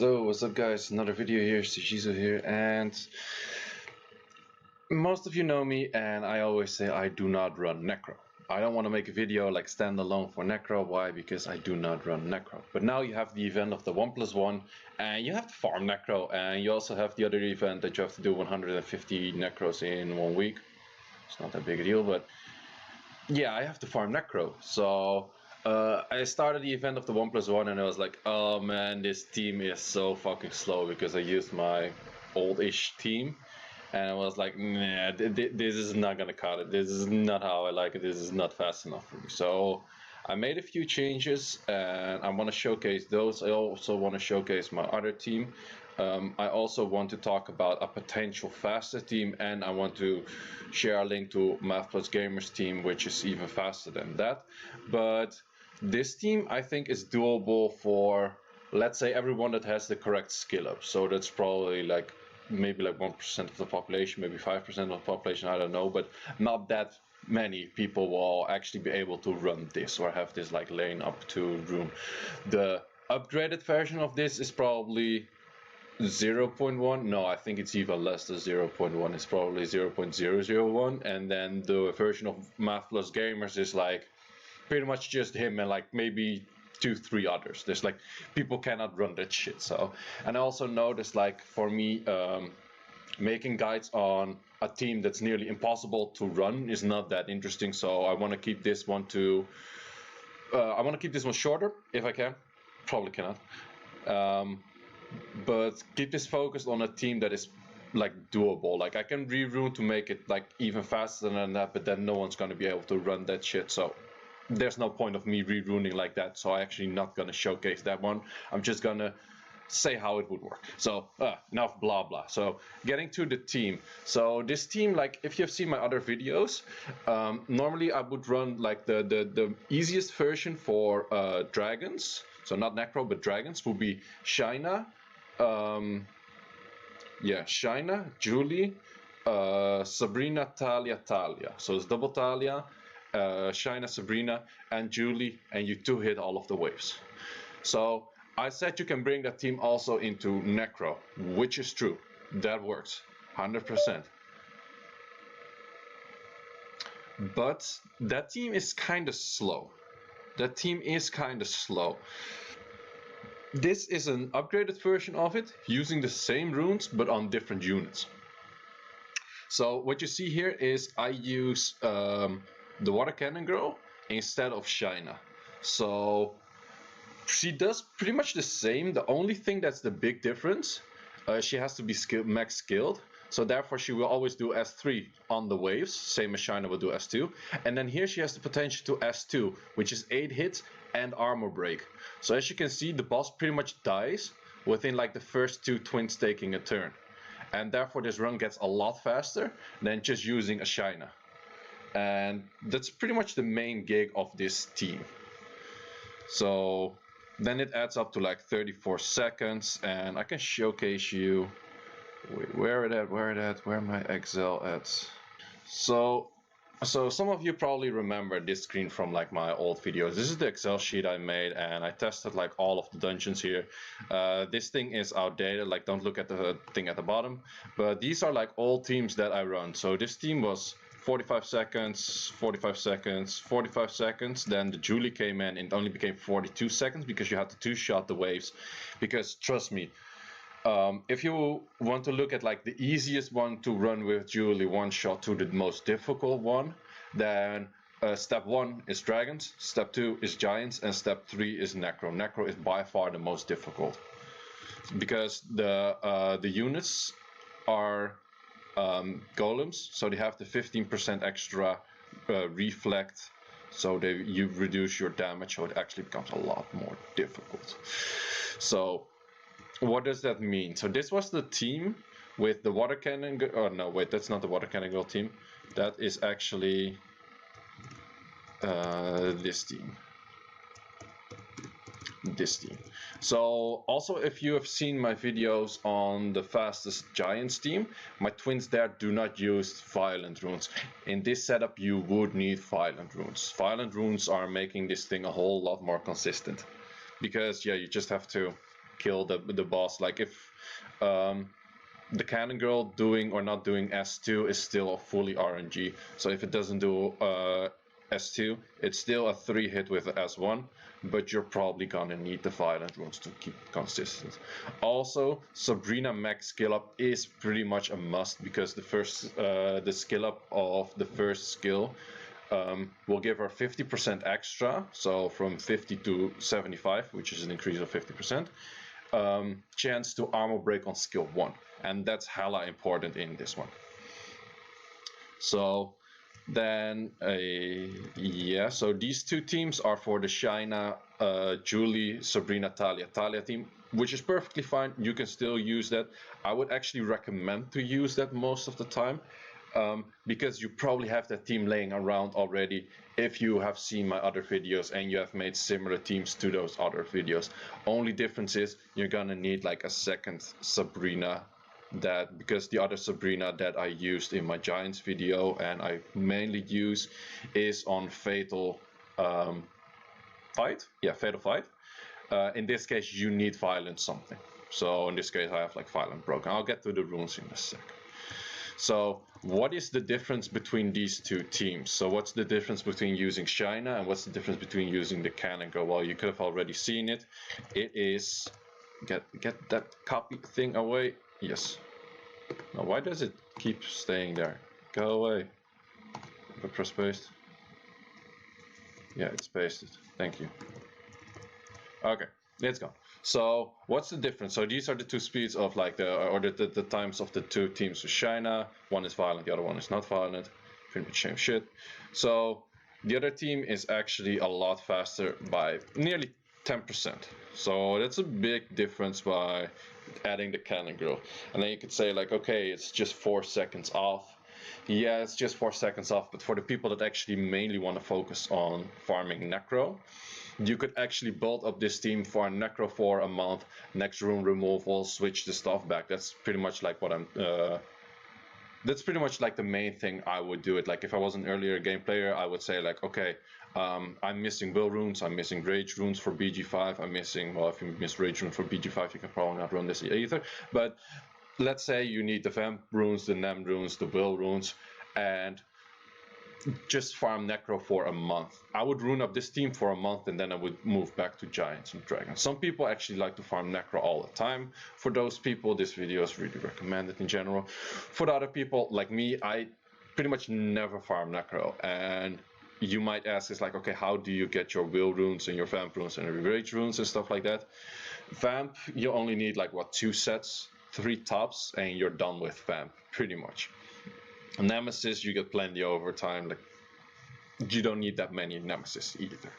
So what's up guys, another video here, Seiishizo here, and most of you know me and I always say I do not run Necro. I don't want to make a video like standalone for Necro. Why? Because I do not run Necro. But now you have the event of the 1+1 and you have to farm Necro, and you also have the other event that you have to do 150 Necros in 1 week. It's not that big a deal, but yeah, I have to farm Necro. So I started the event of the 1+1 and I was like, oh man, this team is so fucking slow, because I used my old-ish team and I was like, nah, this is not gonna cut it. This is not how I like it. This is not fast enough for me. So I made a few changes and I want to showcase those. I also want to showcase my other team. I also want to talk about a potential faster team, and I want to share a link to Math Plus Gamers team, which is even faster than that. But this team I think is doable for, let's say, everyone that has the correct skill up. So that's probably like maybe like 1% of the population, maybe 5% of the population, I don't know, but not that many people will actually be able to run this or have this like lane up to rune. The upgraded version of this is probably 0.1. No, I think it's even less than 0.1. It's probably 0.001, and then the version of Math Plus Gamers is like pretty much just him and like maybe 2-3 others. There's like, people cannot run that shit. So, and I also noticed, like, for me, making guides on a team that's nearly impossible to run is not that interesting. So I want to keep this one to I want to keep this one shorter if I can. Probably cannot, but keep this focused on a team that is like doable. Like, I can rerune to make it like even faster than that, but then no one's going to be able to run that shit. So there's no point of me reruning like that, so I actually not gonna showcase that one. I'm just gonna say how it would work. So enough blah blah. So getting to the team. So this team, like, if you've seen my other videos, normally I would run like the easiest version for dragons. So not Necro, but dragons would be Shaina, Shaina, Julie, Sabrina, Talia. So it's double Talia, Shaina, Sabrina, and Julie, and you 2-hit all of the waves. So I said you can bring that team also into Necro, which is true. That works 100%. But that team is kind of slow. This is an upgraded version of it, using the same runes but on different units. So what you see here is I use the Water Cannon Girl instead of Shaina. So she does pretty much the same. The only thing that's the big difference, she has to be max skilled. So therefore she will always do S3 on the waves, same as Shaina will do S2. And then here she has the potential to S2, which is 8 hits and armor break. So as you can see, the boss pretty much dies within like the first 2 twins taking a turn. And therefore this run gets a lot faster than just using a Shaina. And that's pretty much the main gig of this team. So then it adds up to like 34 seconds, and I can showcase you. Wait, where am I Excel at? So some of you probably remember this screen from like my old videos. This is the Excel sheet I made, and I tested like all of the dungeons here. This thing is outdated, like don't look at the thing at the bottom, but these are like all teams that I run. So this team was 45 seconds, 45 seconds, 45 seconds. Then the Julie came in and it only became 42 seconds because you had to 2-shot the waves. Because trust me, if you want to look at like the easiest one to run with Julie, 1-shot to the most difficult one, then step 1 is dragons, step 2 is giants, and step 3 is Necro. Necro is by far the most difficult because the units are golems, so they have the 15% extra reflect, so you reduce your damage, so it actually becomes a lot more difficult. So what does that mean? So this was the team with the Water Cannon Girl. Oh no, wait, that's not the Water Cannon Girl team. That is actually this team. So also, if you have seen my videos on the fastest giants team, my twins there do not use violent runes. In this setup you would need violent runes. Violent runes are making this thing a whole lot more consistent, because yeah, you just have to kill the boss. Like if the cannon girl doing or not doing S2 is still a fully RNG. So if it doesn't do S2, it's still a 3-hit with S1, but you're probably gonna need the violent runes to keep consistent. Also, Sabrina max skill up is pretty much a must, because the skill up of the first skill will give her 50% extra, so from 50 to 75, which is an increase of 50%, chance to armor break on skill 1, and that's hella important in this one. So then, so these two teams are for the Shaina, Julie, Sabrina, Talia team, which is perfectly fine. You can still use that. I would actually recommend to use that most of the time, because you probably have that team laying around already if you have seen my other videos and you have made similar teams to those other videos. Only difference is you're gonna need like a second Sabrina, because the other Sabrina that I used in my Giants video and I mainly use is on Fatal Fight. Yeah, Fatal Fight. In this case, you need Violent something. So in this case, I have like Violent Broken. I'll get to the runes in a sec. So what is the difference between these two teams? So what's the difference between using Shaina and what's the difference between using the cannon girl? Well, you could have already seen it. It is, get that copy thing away. Yes. Now, why does it keep staying there? Go away. Press paste. Yeah, it's pasted. Thank you. Okay, it's gone. So what's the difference? So these are the two speeds of like the times of the two teams with Shaina. One is violent, the other one is not violent. Pretty much same shit. So the other team is actually a lot faster by nearly 10%. So that's a big difference by adding the cannon girl. And then you could say like, okay, it's just 4 seconds off. Yeah, it's just 4 seconds off, but for the people that actually mainly want to focus on farming Necro, you could actually build up this team for Necro for a month, next rune removal, switch the stuff back. That's pretty much like what that's pretty much like the main thing I would do it. Like if I was an earlier game player, I would say like, okay, I'm missing will runes, I'm missing rage runes for BG5, I'm missing, well, if you miss rage runes for BG5, you can probably not run this either, but let's say you need the vamp runes, the nem runes, the will runes, and just farm Necro for a month. I would rune up this team for a month and then I would move back to Giants and Dragons. Some people actually like to farm Necro all the time. For those people, this video is really recommended in general. For the other people, like me, I pretty much never farm Necro. And you might ask, it's like, okay, how do you get your will runes and your vamp runes and your rage runes and stuff like that? Vamp, you only need like, what, 2 sets, 3 tops, and you're done with vamp, pretty much. Nemesis, you get plenty over time. Like, you don't need that many Nemesis either.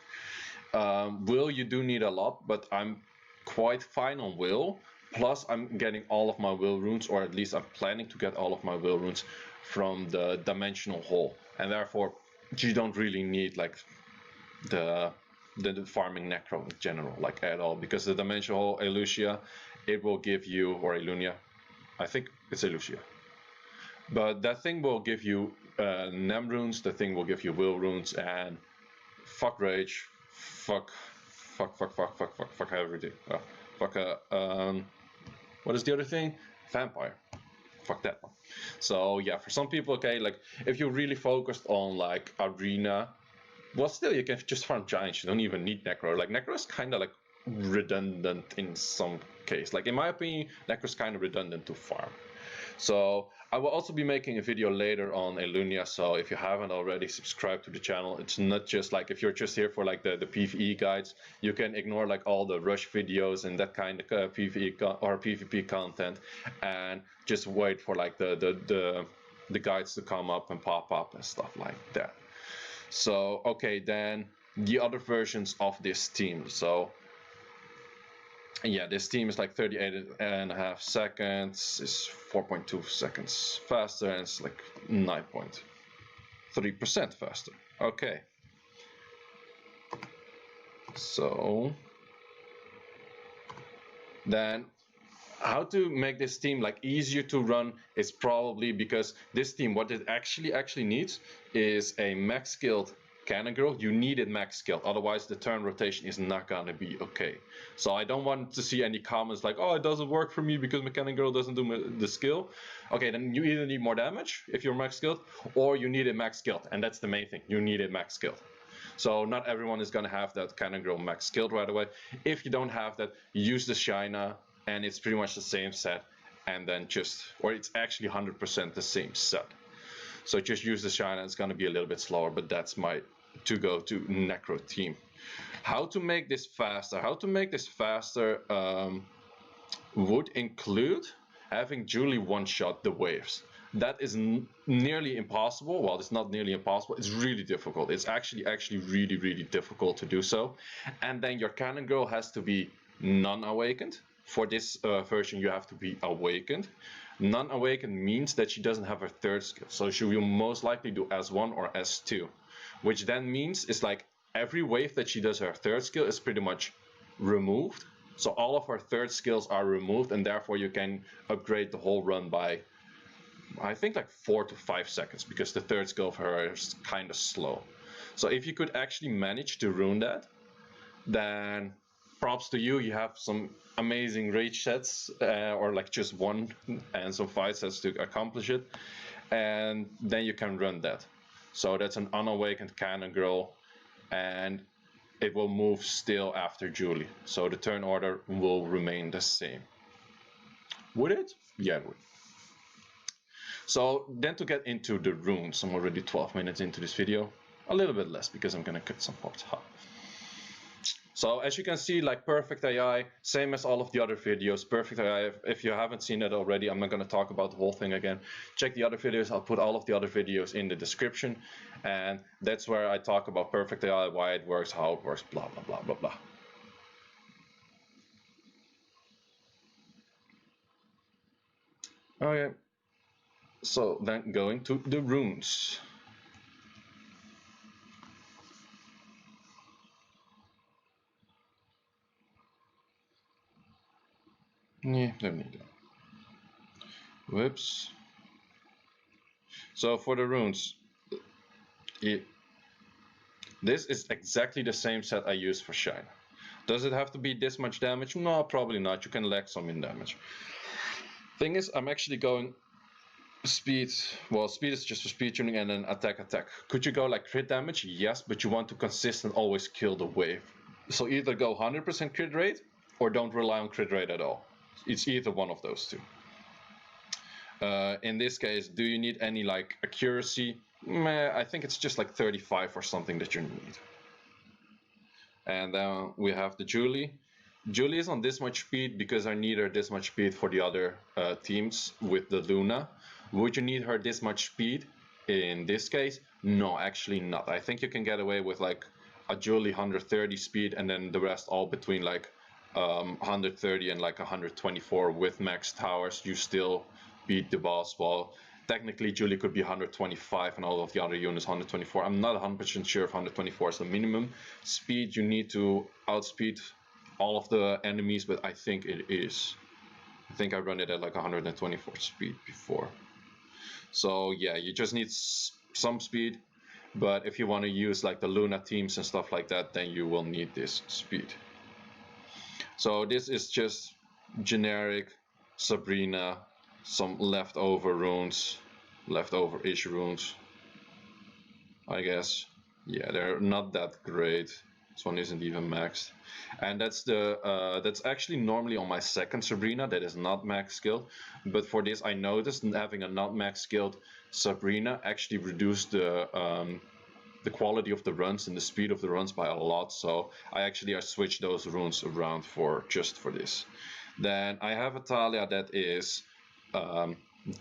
Will, you do need a lot, but I'm quite fine on will. Plus, I'm getting all of my will runes, or at least I'm planning to get all of my will runes from the dimensional hole, and therefore you don't really need like the farming Necro in general, like at all, because the dimensional hole, Elucia, it will give you, or Elunia, I think it's Elucia. But that thing will give you Nem runes, the thing will give you will runes, and fuck rage, fuck everything. What is the other thing? Vampire. Fuck that one. So yeah, for some people, okay, like if you're really focused on like arena, well, still you can just farm giants. You don't even need Necro. Like Necro is kind of like redundant in some case. Like in my opinion, Necro is kind of redundant to farm. So I will also be making a video later on Elunia, so if you haven't already, subscribe to the channel. It's not just like, if you're just here for like the PvE guides, you can ignore like all the rush videos and that kind of PvE or PvP content, and just wait for like the guides to come up and pop up and stuff like that. So okay, then the other versions of this team. So yeah, this team is like 38.5 seconds, is 4.2 seconds faster, and it's like 9.3% faster. Okay. So then how to make this team like easier to run is probably because this team, what it actually needs is a max skilled Cannon Girl, you need it max skilled, otherwise the turn rotation is not gonna be okay. So I don't want to see any comments like, oh, it doesn't work for me because Cannon Girl doesn't do the skill. Okay, then you either need more damage if you're max skilled, or you need it max skilled, and that's the main thing, you need it max skilled. So not everyone is gonna have that Cannon Girl max skilled right away. If you don't have that, use the Shaina, and it's pretty much the same set, and then or it's actually 100% the same set. So just use the Shaina, it's gonna be a little bit slower, but that's my to Necro team. How to make this faster? Would include having Julie one-shot the waves. That is nearly impossible. Well, it's not nearly impossible, it's really difficult. It's actually really difficult to do so. And then your Cannon Girl has to be non-awakened. For this version, you have to be awakened. Non-awakened means that she doesn't have her third skill, so she will most likely do S1 or S2, which then means it's like every wave that she does her third skill is pretty much removed. So all of her third skills are removed, and therefore you can upgrade the whole run by, I think, like 4 to 5 seconds, because the third skill of her is kind of slow. So if you could actually manage to rune that, then props to you. You have some amazing rage sets, or like just one, and some fight sets to accomplish it, and then you can run that. So that's an unawakened Cannon Girl, and it will move still after Julie. So the turn order will remain the same. Would it? Yeah, it would. So then to get into the runes, I'm already 12 minutes into this video. A little bit less because I'm gonna cut some parts out. So as you can see, like Perfect AI, same as all of the other videos. Perfect AI, if you haven't seen it already, I'm not going to talk about the whole thing again. Check the other videos. I'll put all of the other videos in the description. And that's where I talk about Perfect AI, why it works, how it works, blah, blah, blah, blah, blah. Okay, so then going to the runes. Yeah, there we go. Whoops. So for the runes, this is exactly the same set I use for Shine. Does it have to be this much damage? No, probably not. You can lag some in damage. Thing is, I'm actually going speed. Well, speed is just for speed tuning, and then attack. Could you go like crit damage? Yes, but you want to consistent always kill the wave. So either go 100% crit rate, or don't rely on crit rate at all. It's either one of those two. In this case, do you need any like accuracy? I think it's just like 35 or something that you need. And then we have the Julie. Julie is on this much speed because I need her this much speed for the other teams with the Luna. Would you need her this much speed in this case? No, actually not. I think you can get away with like a Julie 130 speed, and then the rest all between like 130 and like 124 with max towers. You still beat the boss. Well, technically Julie could be 125 and all of the other units 124. I'm not 100% sure if 124 is the minimum speed you need to outspeed all of the enemies, but I think it is. I think I run it at like 124 speed before. So yeah, you just need some speed, but if you want to use like the Luna teams and stuff like that, then you will need this speed. So this is just generic Sabrina, some leftover runes, leftover-ish runes, I guess. Yeah, they're not that great. This one isn't even maxed, and that's actually normally on my second Sabrina that is not max skilled. But for this, I noticed having a not max skilled Sabrina actually reduced the quality of the runs and the speed of the runs by a lot. So I switched those runes around just for this. Then I have a Talia that is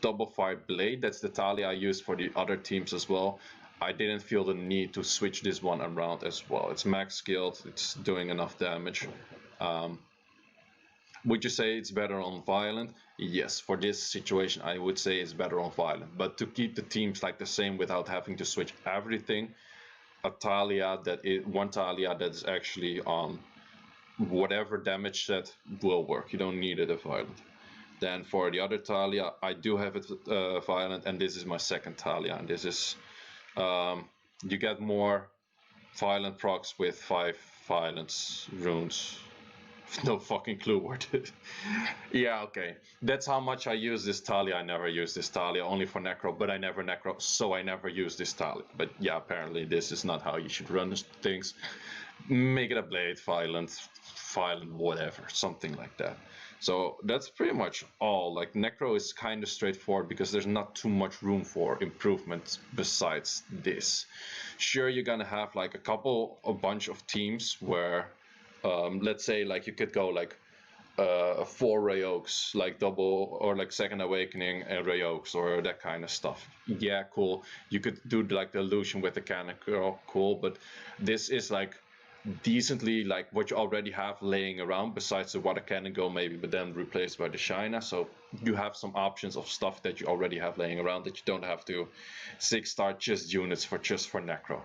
double fire blade. That's the Talia I use for the other teams as well. I didn't feel the need to switch this one around as well. It's max skilled, it's doing enough damage. Would you say it's better on violent? Yes, for this situation I would say it's better on violent. But to keep the teams like the same without having to switch everything, one Talia that is actually on whatever damage set will work. You don't need it at violent. Then for the other Talia, I do have it violent, and this is my second Talia, and this is you get more violent procs with 5 violence runes. No fucking clue what it. Yeah, okay. That's how much I use this Talia. I never use this Talia, only for Necro, but I never Necro, so I never use this Talia. But yeah, apparently this is not how you should run things. Make it a blade, violent, whatever, something like that. So that's pretty much all. Like, Necro is kind of straightforward because there's not too much room for improvement besides this. Sure, you're gonna have like a bunch of teams where let's say like you could go like 4 Ray Oaks, like double or like Second Awakening and Ray Oaks or that kind of stuff. Yeah, cool. You could do like the illusion with the cannon, cool, but this is like decently like what you already have laying around besides the water cannon go maybe, but then replaced by the shaina. So you have some options of stuff that you already have laying around that you don't have to 6-star just units for Necro.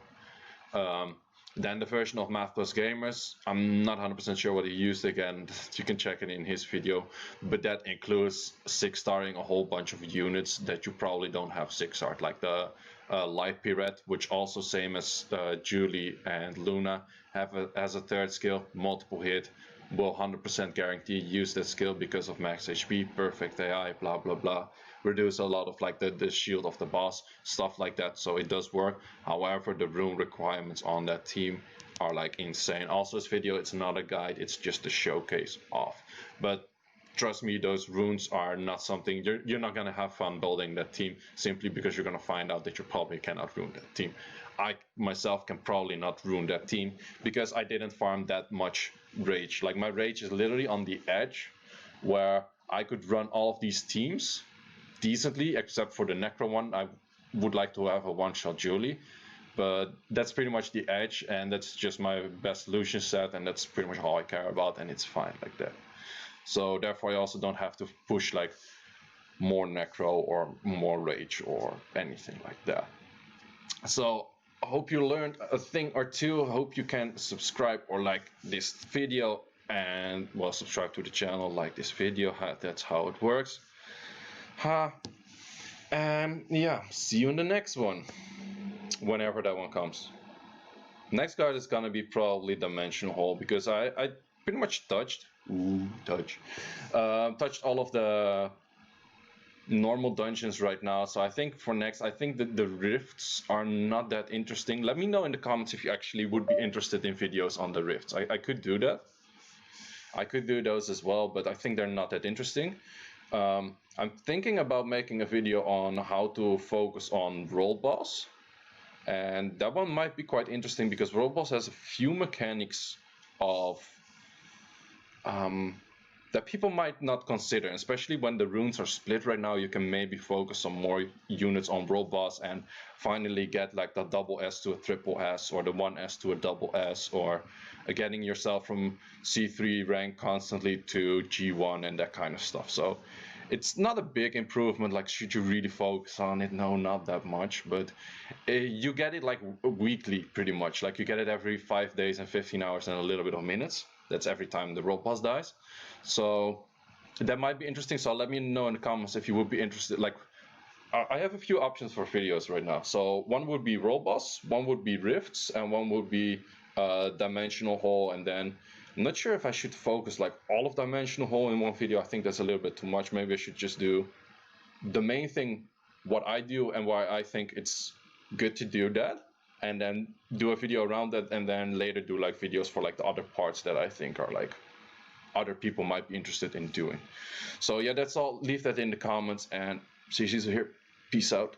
Then the version of Math Plus Gamers, I'm not 100% sure what he used again, you can check it in his video, but that includes 6-starring a whole bunch of units that you probably don't have 6-starred, like the Light Pirate, which also same as Julie and Luna has a 3rd skill, multiple hit, will 100% guarantee use that skill because of max HP, perfect AI, blah blah blah. Reduce a lot of like the shield of the boss, stuff like that, so it does work. However, the rune requirements on that team are like insane. Also, this video, it's not a guide, it's just a showcase of. But trust me, those runes are not something you're not gonna have fun building that team simply because you're gonna find out that you probably cannot rune that team. I myself can probably not rune that team because I didn't farm that much rage. Like, my rage is literally on the edge where I could run all of these teams decently, except for the Necro one. I would like to have a one-shot Julie, but that's pretty much the edge, and that's just my best solution set, and that's pretty much all I care about, and it's fine like that. So therefore I also don't have to push like more Necro or more rage or anything like that. So I hope you learned a thing or two. I hope you can subscribe or like this video, and well, subscribe to the channel, like this video. That's how it works. And yeah, see you in the next one, whenever that one comes. Next card is gonna be probably Dimensional Hole, because I pretty much touched all of the normal dungeons right now. So I think for next, I think that the rifts are not that interesting. Let me know in the comments if you actually would be interested in videos on the rifts. I could do that. I could do those as well, but I think they're not that interesting. I'm thinking about making a video on how to focus on Roll Boss, and that one might be quite interesting because Roll Boss has a few mechanics of that people might not consider, especially when the runes are split right now. You can maybe focus on more units on Roll Boss and finally get like the double S to a triple S, or the 1S to a double S, or getting yourself from C3 rank constantly to G1 and that kind of stuff. So it's not a big improvement. Like, should you really focus on it? No, not that much, but you get it like weekly pretty much. Like, you get it every 5 days and 15 hours and a little bit of minutes. That's every time the Roll Boss dies. So that might be interesting. So let me know in the comments if you would be interested. Like, I have a few options for videos right now. So one would be Roll Boss, one would be Rifts, and one would be Dimensional Hole. And then I'm not sure if I should focus like all of Dimensional Hole in one video. I think that's a little bit too much. Maybe I should just do the main thing, what I do and why I think it's good to do that, and then do a video around that, and then later do like videos for like the other parts that I think are like other people might be interested in doing. So yeah, that's all. Leave that in the comments, and Seiishizo here. Peace out.